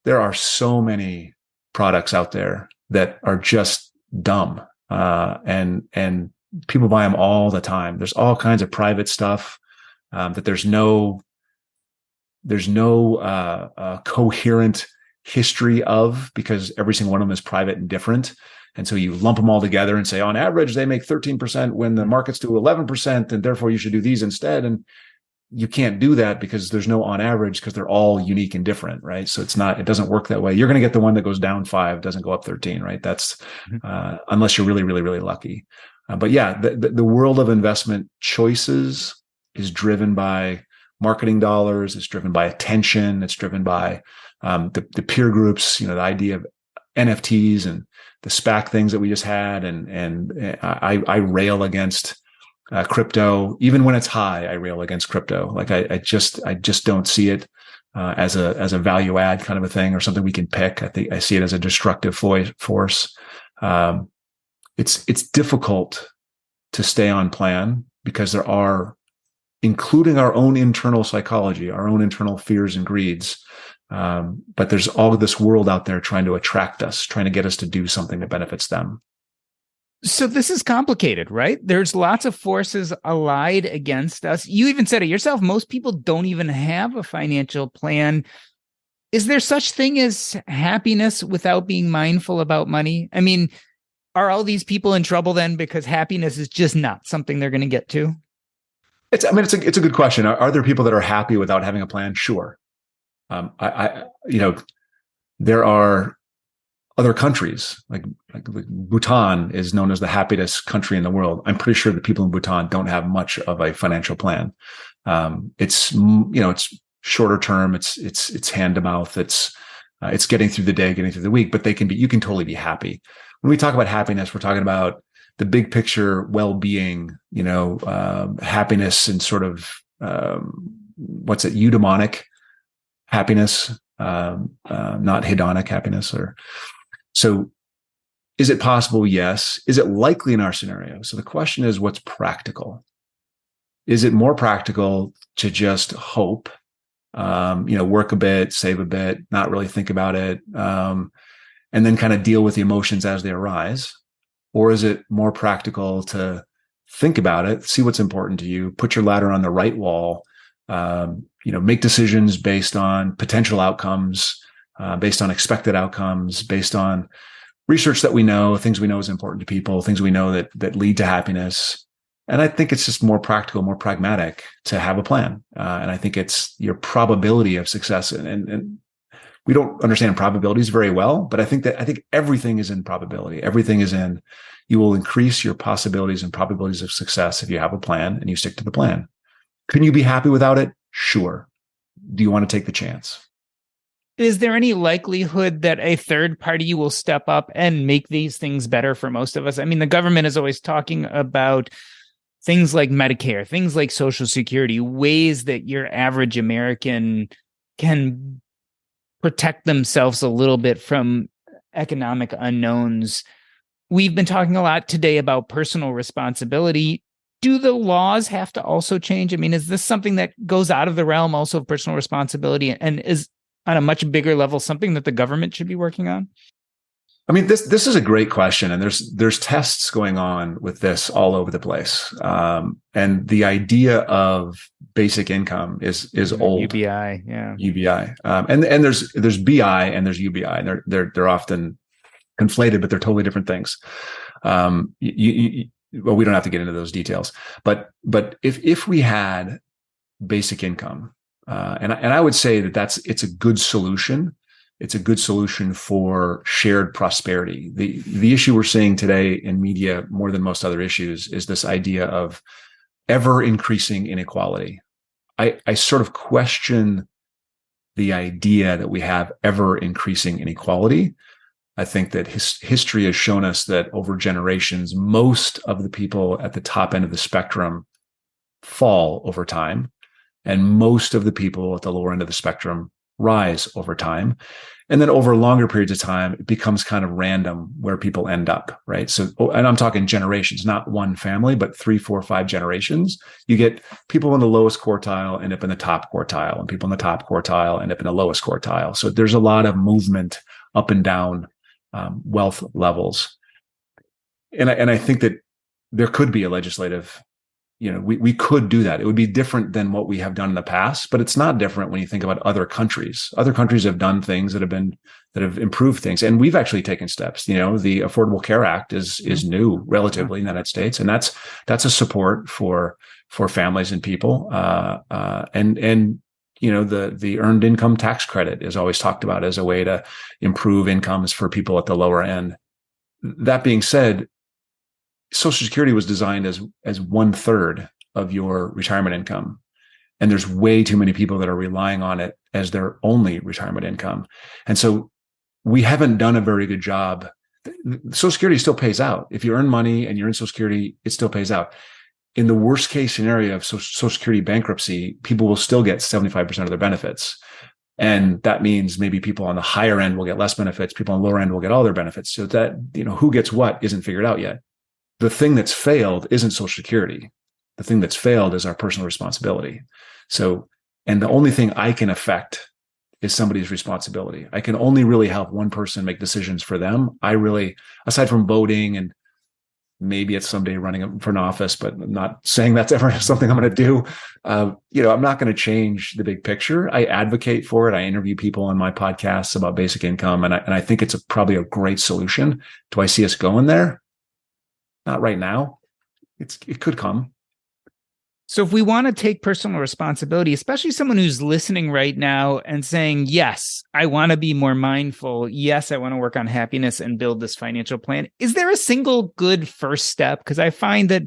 there are so many products out there that are just dumb. And people buy them all the time. There's all kinds of private stuff that there's no coherent history of, because every single one of them is private and different. And so you lump them all together and say, on average, they make 13% when the markets do 11%, and therefore you should do these instead. And you can't do that because there's no on average, because they're all unique and different, right? So it doesn't work that way. You're going to get the one that goes down 5, doesn't go up 13, right? That's unless you're really, really, really lucky. But yeah, the world of investment choices is driven by marketing dollars. It's driven by attention. It's driven by the peer groups, the idea of NFTs and the SPAC things that we just had. And I rail against crypto. Even when it's high, I rail against crypto. Like I just don't see it as a value add kind of a thing or something we can pick. I see it as a destructive force. It's difficult to stay on plan because there are, including our own internal psychology, our own internal fears and greeds. But there's all of this world out there trying to attract us, trying to get us to do something that benefits them. So this is complicated, right? There's lots of forces allied against us. You even said it yourself. Most people don't even have a financial plan. Is there such thing as happiness without being mindful about money? I mean, are all these people in trouble then because happiness is just not something they're going to get to? It's a good question. Are there people that are happy without having a plan? Sure. There are other countries like Bhutan is known as the happiest country in the world. I'm pretty sure the people in Bhutan don't have much of a financial plan. It's shorter term. It's hand to mouth. It's getting through the day, getting through the week, but you can totally be happy. When we talk about happiness, we're talking about the big picture well-being, happiness and sort of, eudaimonic happiness, not hedonic happiness. So is it possible? Yes. Is it likely in our scenario? So the question is, what's practical? Is it more practical to just hope, work a bit, save a bit, not really think about it, and then kind of deal with the emotions as they arise? Or is it more practical to think about it, see what's important to you, put your ladder on the right wall, make decisions based on potential outcomes, based on expected outcomes, based on research that we know, things we know is important to people, things we know that lead to happiness. And I think it's just more practical, more pragmatic to have a plan. And I think it's your probability of success. And we don't understand probabilities very well, but I think everything is in probability. Everything is in, you will increase your possibilities and probabilities of success if you have a plan and you stick to the plan. Can you be happy without it? Sure. Do you want to take the chance? Is there any likelihood that a third party will step up and make these things better for most of us? I mean, the government is always talking about things like Medicare, things like Social Security, ways that your average American can protect themselves a little bit from economic unknowns. We've been talking a lot today about personal responsibility. Do the laws have to also change? I mean, is this something that goes out of the realm also of personal responsibility and is on a much bigger level something that the government should be working on? I mean, this is a great question, and there's tests going on with this all over the place. And the idea of basic income is old. UBI, yeah. UBI, and there's BI and there's UBI, and they're often conflated, but they're totally different things. Well, we don't have to get into those details, but if we had basic income, and I would say it's a good solution. It's a good solution for shared prosperity. The issue we're seeing today in media more than most other issues is this idea of ever increasing inequality. I sort of question the idea that we have ever increasing inequality. I think that history has shown us that over generations, most of the people at the top end of the spectrum fall over time, and most of the people at the lower end of the spectrum rise over time. And then over longer periods of time, it becomes kind of random where people end up, right? So, and I'm talking generations, not one family, but 3, 4, 5 generations. You get people in the lowest quartile end up in the top quartile, and people in the top quartile end up in the lowest quartile. So there's a lot of movement up and down wealth levels. And I think that there could be a legislative, we could do that. It would be different than what we have done in the past, but it's not different when you think about other countries. Other countries have done things that have improved things. And we've actually taken steps. The Affordable Care Act is new relatively in the United States. And that's a support for families and people. The earned income tax credit is always talked about as a way to improve incomes for people at the lower end. That being said, Social Security was designed as 1/3 of your retirement income. And there's way too many people that are relying on it as their only retirement income. And so we haven't done a very good job. Social Security still pays out. If you earn money and you're in Social Security, it still pays out. In the worst case scenario of Social Security bankruptcy, people will still get 75% of their benefits. And that means maybe people on the higher end will get less benefits. People on the lower end will get all their benefits. So that, who gets what isn't figured out yet. The thing that's failed isn't Social Security. The thing that's failed is our personal responsibility. So, and the only thing I can affect is somebody's responsibility. I can only really help one person make decisions for them. Aside from voting and maybe it's someday running for an office, but I'm not saying that's ever something I'm going to do. I'm not going to change the big picture. I advocate for it. I interview people on my podcasts about basic income. And I think it's probably a great solution. Do I see us going there? Not right now. It could come. So if we want to take personal responsibility, especially someone who's listening right now and saying, yes, I want to be more mindful. Yes, I want to work on happiness and build this financial plan. Is there a single good first step? Because I find that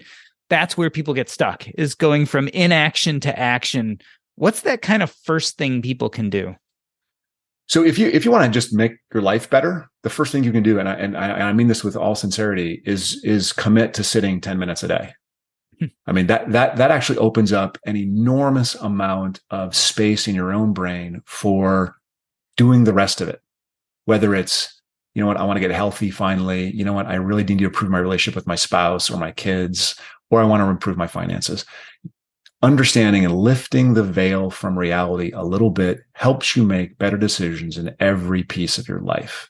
that's where people get stuck, is going from inaction to action. What's that kind of first thing people can do? So if you want to just make your life better, the first thing you can do, and I mean this with all sincerity, is commit to sitting 10 minutes a day. I mean, that actually opens up an enormous amount of space in your own brain for doing the rest of it. Whether it's, you know what, I want to get healthy finally. You know what, I really need to improve my relationship with my spouse or my kids, or I want to improve my finances. Understanding and lifting the veil from reality a little bit helps you make better decisions in every piece of your life.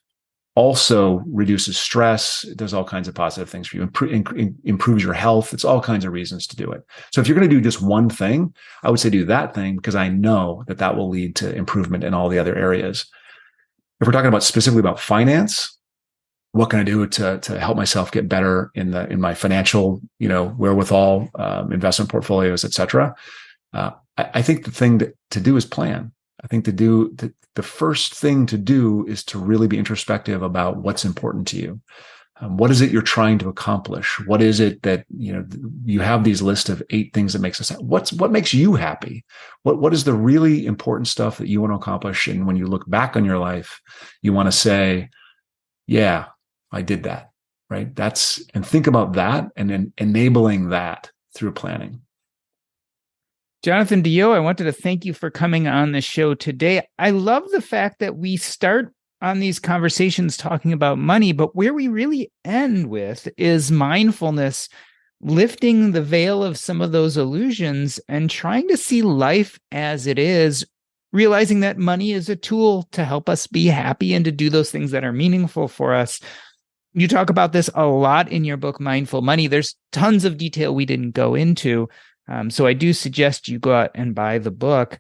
Also reduces stress. It does all kinds of positive things for you. Improves your health. It's all kinds of reasons to do it. So if you're going to do just one thing, I would say do that thing, because I know that will lead to improvement in all the other areas. If we're talking about specifically about finance, what can I do to help myself get better in my financial, wherewithal, investment portfolios, et cetera? I think the thing to do is plan. I think the first thing to do is to really be introspective about what's important to you. What is it you're trying to accomplish? What is it that, you have these list of 8 things that makes us happy. What makes you happy? What is the really important stuff that you want to accomplish? And when you look back on your life, you want to say, yeah, I did that, right? And think about that and then enabling that through planning. Jonathan DeYoe, I wanted to thank you for coming on the show today. I love the fact that we start on these conversations talking about money, but where we really end with is mindfulness, lifting the veil of some of those illusions and trying to see life as it is, realizing that money is a tool to help us be happy and to do those things that are meaningful for us. You talk about this a lot in your book, Mindful Money. There's tons of detail we didn't go into. So I do suggest you go out and buy the book.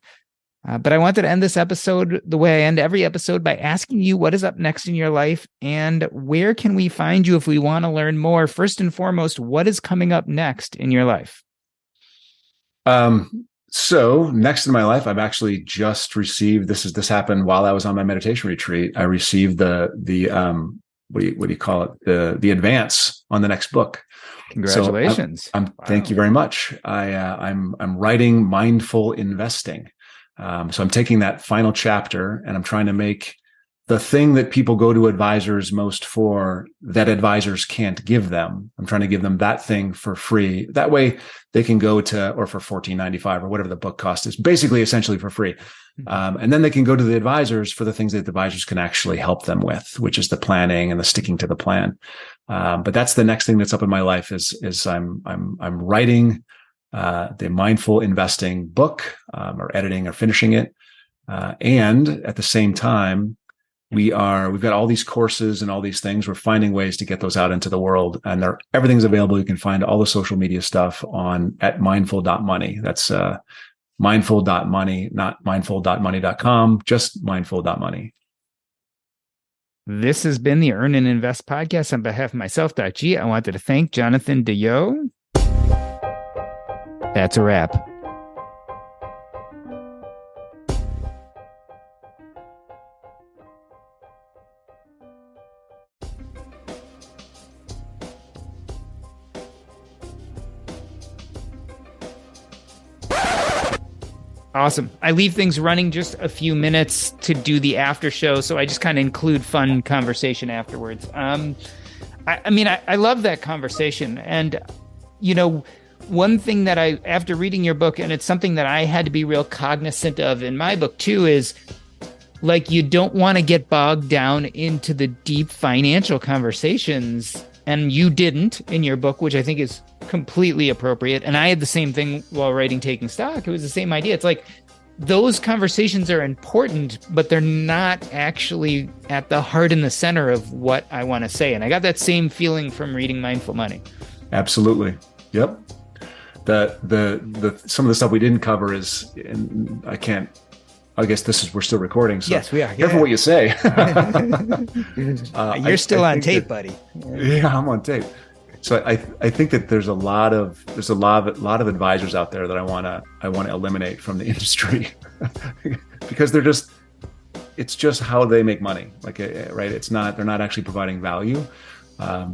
But I wanted to end this episode the way I end every episode, by asking you what is up next in your life and where can we find you if we want to learn more. First and foremost, what is coming up next in your life? So next in my life, I've actually just received, this happened while I was on my meditation retreat. I received the what do you call it? The advance on the next book. Congratulations. So Thank you very much. I'm writing Mindful Investing. So I'm taking that final chapter and I'm trying to make the thing that people go to advisors most for, that advisors can't give them. I'm trying to give them that thing for free. That way they can go to, or for $14.95 or whatever the book cost is, basically essentially for free. And then they can go to the advisors for the things that the advisors can actually help them with, which is the planning and the sticking to the plan. But that's the next thing that's up in my life is I'm writing the Mindful Investing book, or editing or finishing it. And at the same time, we've got all these courses and all these things. We're finding ways to get those out into the world, and everything's available. You can find all the social media stuff at mindful.money. That's mindful.money, not mindful.money.com, just mindful.money. This has been the Earn and Invest podcast. On behalf of myself, Doc G, I wanted to thank Jonathan DeYoe. That's a wrap. Awesome. I leave things running just a few minutes to do the after show, so I just kind of include fun conversation afterwards. I love that conversation. And, one thing that after reading your book, and it's something that I had to be real cognizant of in my book too, is like, you don't want to get bogged down into the deep financial conversations. And you didn't in your book, which I think is completely appropriate. And I had the same thing while writing Taking Stock. It was the same idea. It's like, those conversations are important, but they're not actually at the heart and the center of what I want to say. And I got that same feeling from reading Mindful Money. Absolutely. Yep. The some of the stuff we didn't cover is, and I guess we're still recording. So yes, we are. Careful what you say. You're still on tape, buddy. Yeah, I'm on tape. So I think that there's a lot of advisors out there that I want to eliminate from the industry because it's just how they make money. Like, right. They're not actually providing value.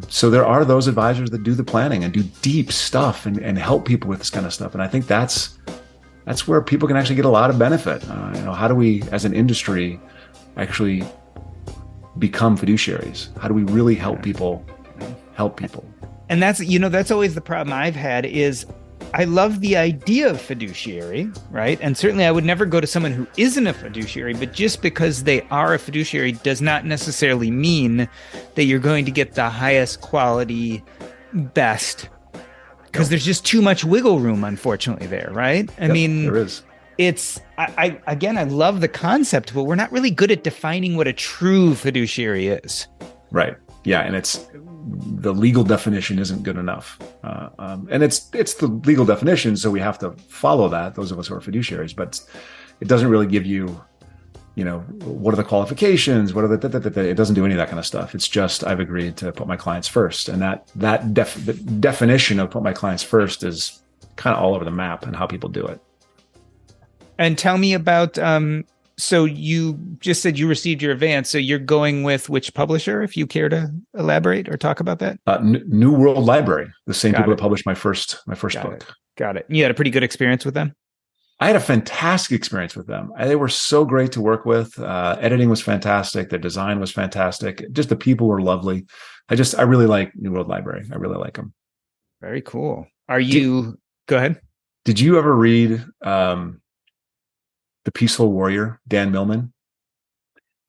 So there are those advisors that do the planning and do deep stuff and help people with this kind of stuff. And I think that's where people can actually get a lot of benefit. How do we, as an industry, actually become fiduciaries? How do we really help people? And that's always the problem I've had is I love the idea of fiduciary, right? And certainly I would never go to someone who isn't a fiduciary, but just because they are a fiduciary does not necessarily mean that you're going to get the highest quality, best, because there's just too much wiggle room, unfortunately, there, right? I mean, there is. I love the concept, but we're not really good at defining what a true fiduciary is. Right. Yeah. And the legal definition isn't good enough. And it's the legal definition, so we have to follow that, those of us who are fiduciaries, but it doesn't really give you, what are the qualifications? What are it doesn't do any of that kind of stuff. It's just, I've agreed to put my clients first. And the definition of put my clients first is kind of all over the map and how people do it. And tell me about, so you just said you received your advance. So you're going with which publisher, if you care to elaborate or talk about that? New World Library, the same people that published my first book. Got it. You had a pretty good experience with them? I had a fantastic experience with them. They were so great to work with. Editing was fantastic. Their design was fantastic. Just the people were lovely. I really like New World Library. I really like them. Very cool. Go ahead. Did you ever read The Peaceful Warrior, Dan Millman?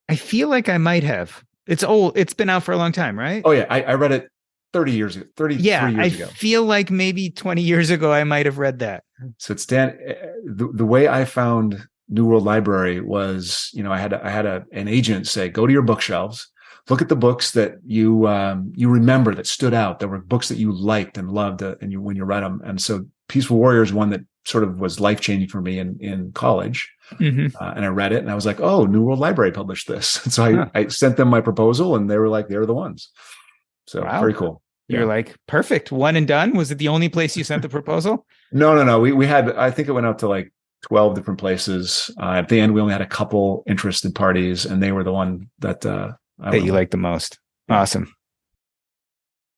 I feel like I might have. It's old. It's been out for a long time, right? Oh yeah. I read it 33 years ago. I feel like maybe 20 years ago, I might have read that. So it's Dan. The way I found New World Library was, I had an agent say, go to your bookshelves, look at the books that you remember that stood out. There were books that you liked and loved, when you read them. And so Peaceful Warrior is one that sort of was life-changing for me in college. Mm-hmm. And I read it and I was like, oh, New World Library published this. So I sent them my proposal and they were like, they're the ones. So Very cool. You're like, perfect. One and done. Was it the only place you sent the proposal? No. We had, I think it went out to like 12 different places. At the end, we only had a couple interested parties and they were the one that you liked the most. Awesome.